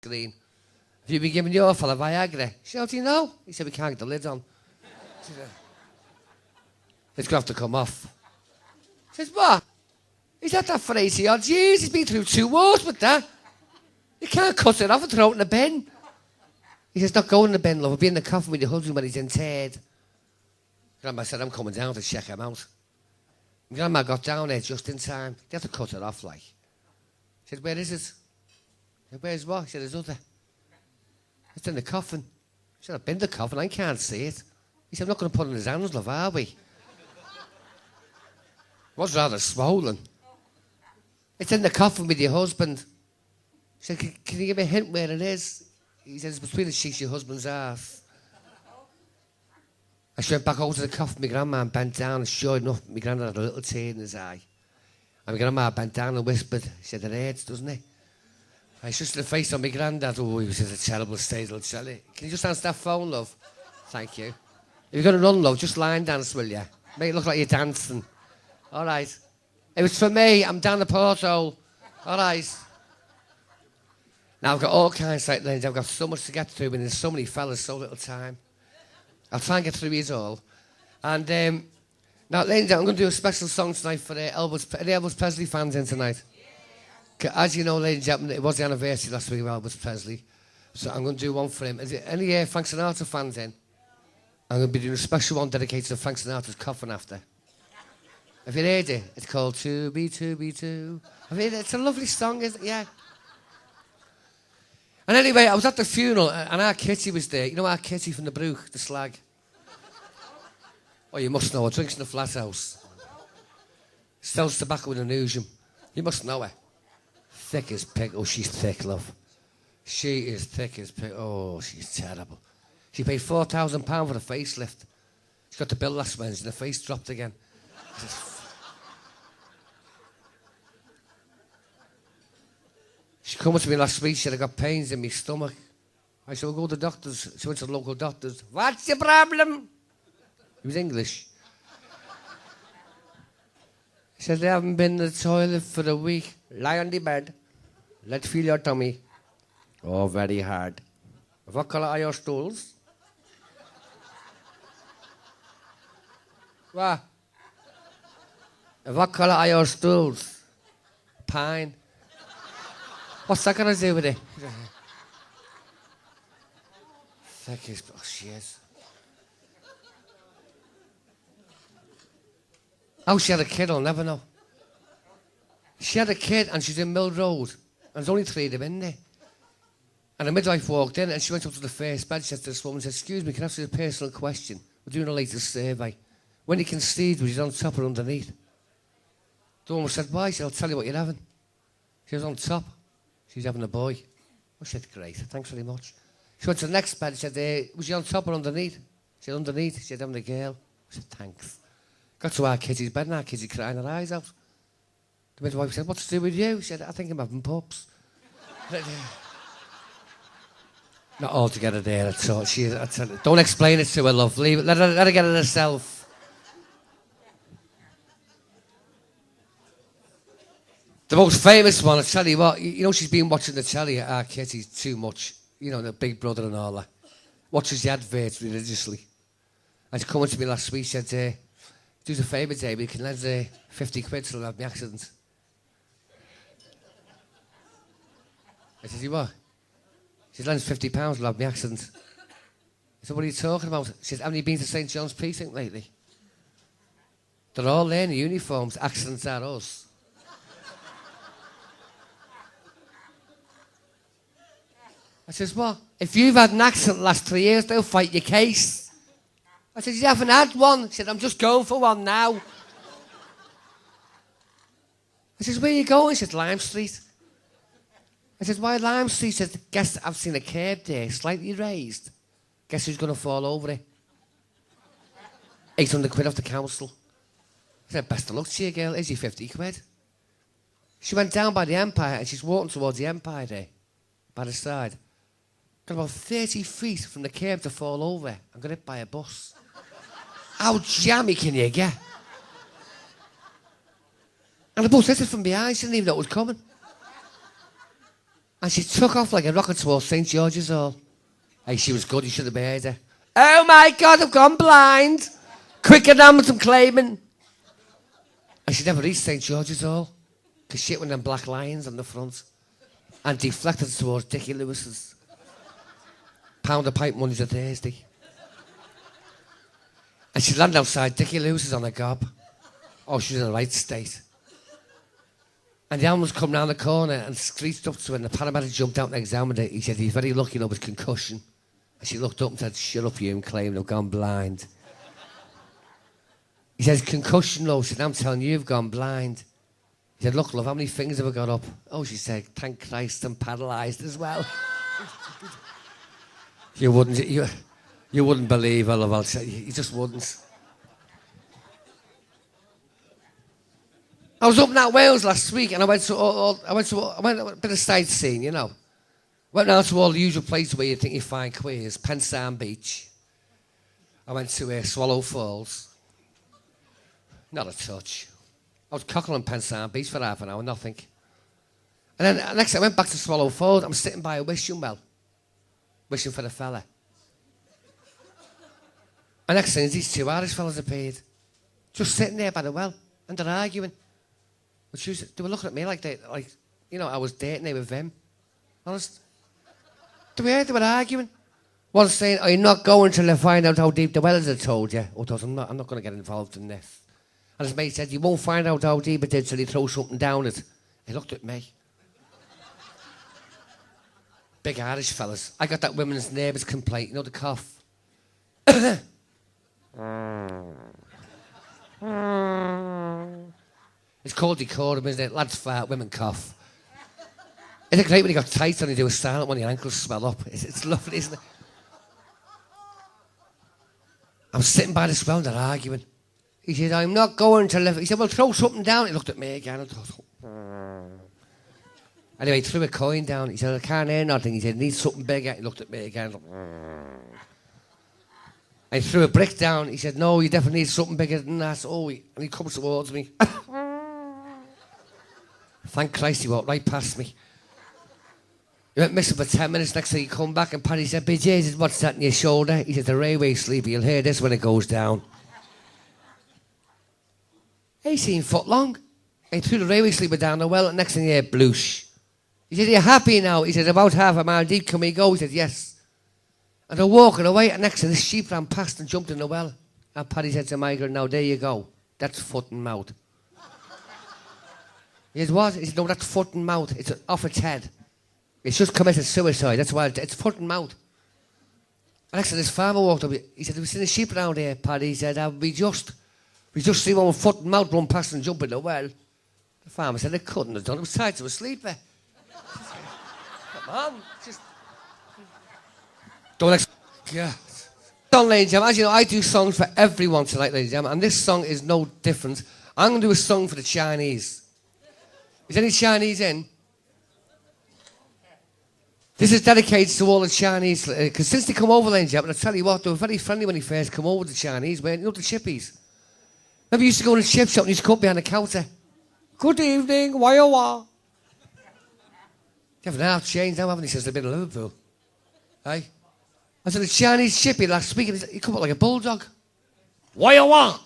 screen. Have you been giving your fella Viagra? She said, how do you know? He said, we can't get the lid on. She said, it's going to have to come off. She says, what? He's had that for 80 odd years. He's been through 2 wars with that. You can't cut it off and throw it in the bin. He says, not going in the bin, love. I'll be in the coffin with your husband when he's interred. Grandma said, I'm coming down to check him out. And Grandma got down there just in time. They had to cut it off, like. She said, where is it? I said, where's what? She said, there's other. It's in the coffin. She said, I've been in the coffin, I can't see it. He said, I'm not going to put it in his hands, love, are we? It was rather swollen. It's in the coffin with your husband. She said, can you give me a hint where it is? He said, it's between the cheeks of your husband's arse. I went back over to the coffin, my grandma, and bent down, and sure enough, my granddad had a little tear in his eye. And my grandma bent down and whispered, she said, it hurts, doesn't it? I shushed the face on my granddad. Oh, he was in a terrible state, I'll tell you. Can you just answer that phone, love? Thank you. If you're going to run, love, just line dance, will you? Make it look like you're dancing. All right. It was for me. I'm down the porthole. All right. Now, I've got all kinds of things. I've got so much to get through, and there's so many fellas, so little time. I'll try and get through these all. And now, ladies and gentlemen, I'm going to do a special song tonight for the Elvis Presley fans in tonight. As you know, ladies and gentlemen, it was the anniversary last week of Elvis Presley. So I'm going to do one for him. Is there any Frank Sinatra fans in? I'm going to be doing a special one dedicated to Frank Sinatra's coffin after. Have you heard it? It's called To Be, To Be, To. Have you heard it? It's a lovely song, isn't it? Yeah. And anyway, I was at the funeral, and our Kitty was there. You know our Kitty from the Brook, the slag? Oh, you must know her. Drinks in the flat house. Sells tobacco in an ocean. You must know her. Thick as pig. Oh, she's thick, love. She is thick as pig. Oh, she's terrible. She paid £4,000 for the facelift. She got the bill last Wednesday, and the face dropped again. She came up to me last week, she said, I got pains in my stomach. I said, we'll go to the doctors. She went to the local doctors. What's your problem? He was English. He said, they haven't been to the toilet for a week. Lie on the bed. Let's feel your tummy. Oh, very hard. What colour are your stools? What? What colour are your stools? Pine. What's that going to do with it? Thick as... Oh, she is. How she had a kid, I'll never know. She had a kid and she's in Mill Road. And there's only 3 of them in there. And the midwife walked in and she went up to the first bed. She said to this woman, excuse me, can I ask you a personal question? We're doing a latest survey. When you conceived, was you on top or underneath? The woman said, why? She said, I'll tell you what you're having. She was on top. She's having a boy. I said, great, thanks very much. She went to the next bed. She said, was you on top or underneath? She said, underneath. She said, having a girl. I said, thanks. Got to our Kitty's bed and our Kitty crying her eyes out. The midwife said, what's to do with you? She said, I think I'm having pups. Not all together there at all. Don't explain it to her, love. Leave it. Let her get it herself. The most famous one, I tell you what, you know she's been watching the telly at our Kitty too much. You know, the Big Brother and all that. Watches the adverts religiously. And she came up to me last week, said, do us a favour, David, you can lend 50 quid till I have my accident. I said, you what? She said, lend £50 till I have my accident. I said, what are you talking about? She said, haven't you been to St John's Precinct lately? They're all there in the uniforms, accidents are us. I says, what? If you've had an accident the last 3 years, they'll fight your case. I said, you haven't had one. She said, I'm just going for one now. I says, where are you going? She said, Lime Street. I said, why Lime Street? She said, guess I've seen a curb there, slightly raised. Guess who's going to fall over it? 800 quid off the council. I said, best of luck to you, girl. Here's your 50 quid. She went down by the Empire and she's walking towards the Empire there, by the side. Got about 30 feet from the curb to fall over and got hit by a bus. How jammy can you get? And the bus hit her from behind. She didn't even know it was coming. And she took off like a rocket towards St. George's Hall. Hey, she was good, you should have heard her. Oh my God, I've gone blind. Quick and Hamilton claiming. And she never reached St. George's Hall. Because she had one of them black lions on the front. And deflected towards Dickie Lewis's. Pound of pipe Mondays to Thursday. And she landed outside Dickie Lewis's on a gob. Oh, she was in the right state. And the ambulance come round the corner and screeched up to her, and the paramedic jumped out and examined her. He said, he's very lucky, with concussion. And she looked up and said, shut up, you, and claimed I've gone blind. He says, concussion, love. She said, I'm telling you, you've gone blind. He said, look, love, how many fingers have I got up? Oh, she said, thank Christ, I'm paralysed as well. You wouldn't believe her, love, I'll tell you. You just wouldn't. I was up in Wales last week, and I went a bit of sightseeing, you know. Went down to all the usual places where you think you find queers. Pensarn Beach. I went to Swallow Falls. Not a touch. I was cockling on Pensarn Beach for half an hour, nothing. And then next I went back to Swallow Falls. I'm sitting by a wishing well, wishing for the fella. And next thing, these two Irish fellas appeared, just sitting there by the well, and they're arguing. They were looking at me like I was dating with them. Honest. They were arguing. One saying, "Are you not going till they find out how deep the well is?" I told you. Oh, I'm not going to get involved in this. And his mate said, "You won't find out how deep it is till you throw something down it." He looked at me. Big Irish fellas. I got that women's neighbours complaint. You know, the cough. It's called decorum, isn't it? Lads fart, women cough. Isn't it great when you got tights on and you do a silent when your ankles swell up? It's lovely, isn't it? I'm sitting by this well and they're arguing. He said, I'm not going to live. He said, well, throw something down. He looked at me again and thought, anyway, he threw a coin down. He said, I can't hear nothing. He said, need something bigger. He looked at me again. And he threw a brick down. He said, no, you definitely need something bigger than that. Oh, and he comes towards me. Thank Christ he walked right past me. He went missing for 10 minutes. Next thing he come back and Paddy said, Bitchy, said, what's that in your shoulder? He said, the railway sleeper. You'll hear this when it goes down. 18 foot long. And he threw the railway sleeper down the well and next thing he heard, bloosh. He said, are you happy now? He said, about half a mile deep, can we go? He said, yes. And they're walking away and next thing this sheep ran past and jumped in the well. And Paddy said to Michael, now there you go. That's foot and mouth. He said, what? He said, no, that's foot and mouth. It's off its head. It's just committed suicide. That's why it's foot and mouth. And next this farmer walked up. He said, have we seen a sheep around here, Paddy? He said, we just see one with foot and mouth run past and jump in the well. The farmer said, they couldn't have done it. It was tied to a sleeper. Come on. Just... Don't yeah. Song, ladies and gentlemen. As you know, I do songs for everyone tonight, ladies and gentlemen. And this song is no different. I'm going to do a song for the Chinese. Is any Chinese in? This is dedicated to all the Chinese, because since they come over, ladies and gentlemen, I tell you what, they were very friendly when they first come over, the Chinese, weren't you know the chippies? Remember you used to go to the chip shop and you used to come up behind the counter. Good evening, wah. They haven't half changed now, haven't they, since they've been in Liverpool? Hey? I said, the Chinese chippy last week, and he come up like a bulldog. Wah.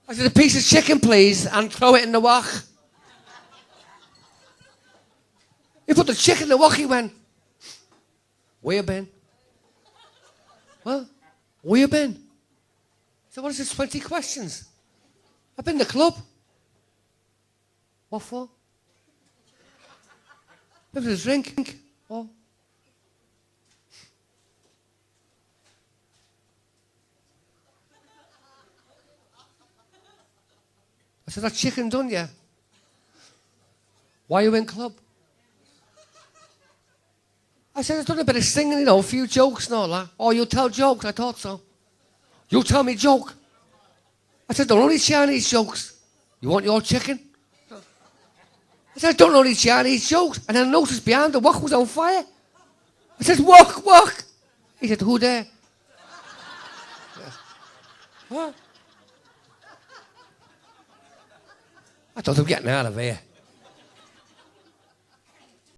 I said, a piece of chicken, please, and throw it in the wok. He put the chicken in the wok, he went, where you been? Well, where you been? So what is this, 20 questions? I've been to the club. What for? Maybe a drink. Oh. I said, that chicken done, yeah? Why are you in club? I said, I've done a bit of singing, you know, a few jokes and all that. Oh, you tell jokes? I thought so. You tell me joke. I said, don't only Chinese jokes. You want your chicken? I said, don't only Chinese jokes. And then I noticed behind the wok was on fire. I said, wok. He said, who there? What? I thought they were getting out of here.